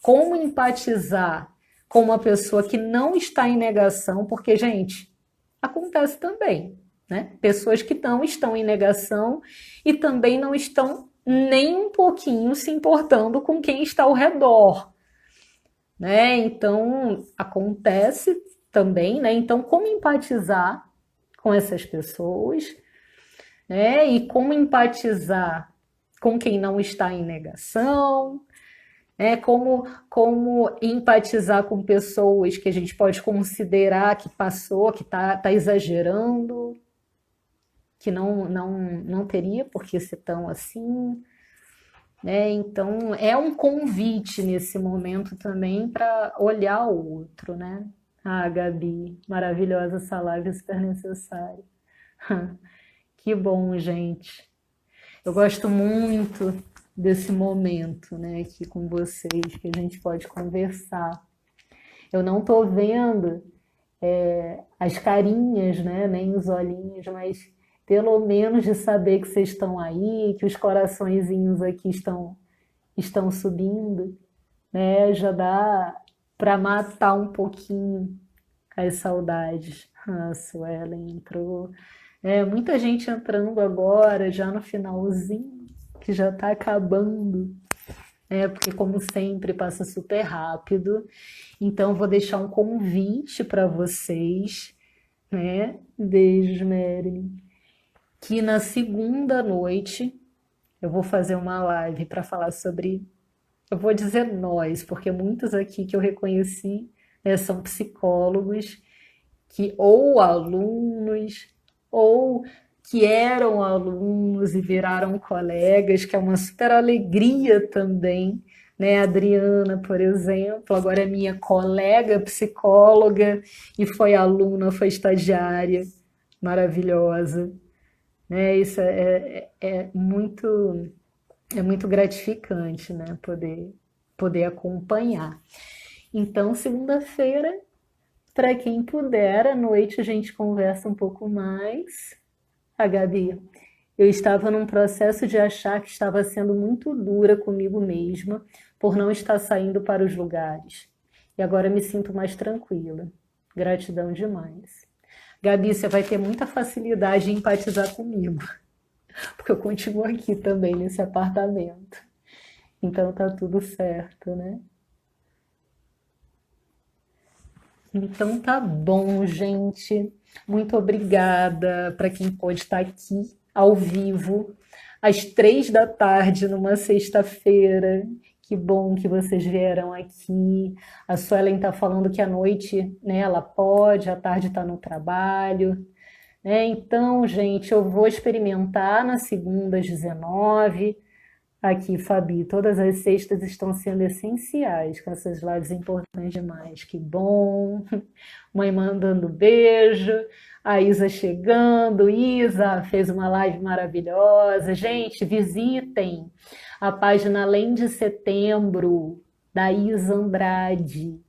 como empatizar com uma pessoa que não está em negação, porque, gente, acontece também, né? Pessoas que não estão em negação e também não estão nem um pouquinho se importando com quem está ao redor, né? Então, acontece também, né? Então, como empatizar com essas pessoas, né? E como empatizar com quem não está em negação, né? Como empatizar com pessoas que a gente pode considerar que passou, que tá exagerando, que não teria por que ser tão assim, né? Então, é um convite nesse momento também para olhar o outro, né? Ah, Gabi, maravilhosa essa live, super necessária. Que bom, gente. Eu gosto muito desse momento, né, aqui com vocês, que a gente pode conversar. Eu não tô vendo as carinhas, né, nem os olhinhos, mas pelo menos de saber que vocês estão aí, que os coraçõezinhos aqui estão subindo, né, já dá para matar um pouquinho as saudades. A Suelen entrou. Muita gente entrando agora, já no finalzinho, que já está acabando, porque como sempre passa super rápido. Então vou deixar um convite para vocês, né? Beijos, Marilyn. Que na segunda noite eu vou fazer uma live para falar sobre, eu vou dizer nós, porque muitos aqui que eu reconheci, né, são psicólogos que ou alunos ou que eram alunos e viraram colegas, que é uma super alegria também, né? A Adriana, por exemplo, agora é minha colega psicóloga e foi aluna, foi estagiária, maravilhosa, né? Isso é muito gratificante, né? Poder acompanhar. Então, segunda-feira, para quem puder, à noite a gente conversa um pouco mais. A Gabi, eu estava num processo de achar que estava sendo muito dura comigo mesma por não estar saindo para os lugares. E agora me sinto mais tranquila. Gratidão demais. Gabi, você vai ter muita facilidade em empatizar comigo, porque eu continuo aqui também nesse apartamento. Então tá tudo certo, né? Então tá bom, gente. Muito obrigada para quem pode estar aqui ao vivo, às 3 da tarde, numa sexta-feira. Que bom que vocês vieram aqui. A Suelen está falando que à noite, né, ela pode, à tarde está no trabalho. Então, gente, eu vou experimentar na segunda às 19. Aqui, Fabi, todas as sextas estão sendo essenciais com essas lives importantes demais. Que bom. Mãe mandando beijo. A Isa chegando. Isa fez uma live maravilhosa. Gente, visitem a página Além de Setembro, da Isa Andrade.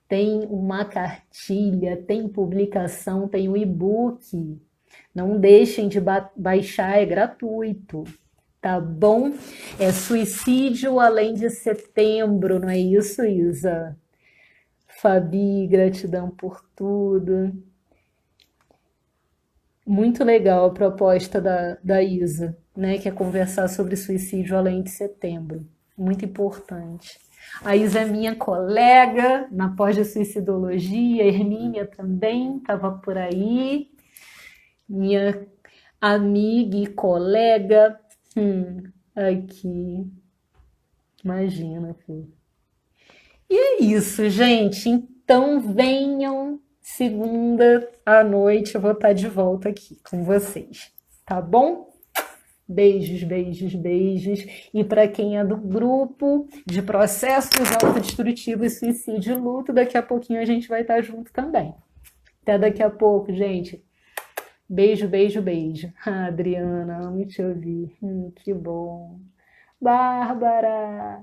Tem uma cartilha, tem publicação, tem o e-book. Não deixem de baixar, é gratuito. Tá bom? É Suicídio Além de Setembro, não é isso, Isa? Fabi, gratidão por tudo. Muito legal a proposta da Isa, né? Que é conversar sobre suicídio além de setembro. Muito importante. A Isa é minha colega na pós de suicidologia, a Hermínia também estava por aí. Minha amiga e colega. Aqui. Imagina, filho. E é isso, gente. Então venham segunda à noite, eu vou estar de volta aqui com vocês, tá bom? Beijos, beijos, beijos. E para quem é do grupo de processos autodestrutivos, suicídio e luto, daqui a pouquinho a gente vai estar junto também. Até daqui a pouco, gente. Beijo, beijo, beijo. Ah, Adriana, amo te ouvir. Que bom. Bárbara,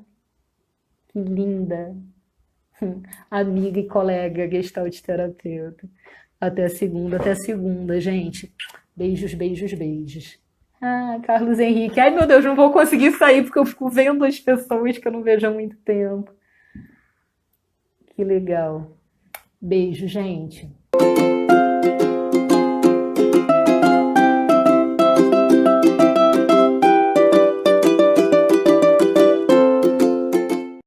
que linda. Amiga e colega gestalt terapeuta. Até segunda, gente. Beijos, beijos, beijos. Ah, Carlos Henrique. Ai, meu Deus, não vou conseguir sair porque eu fico vendo as pessoas que eu não vejo há muito tempo. Que legal. Beijo, gente.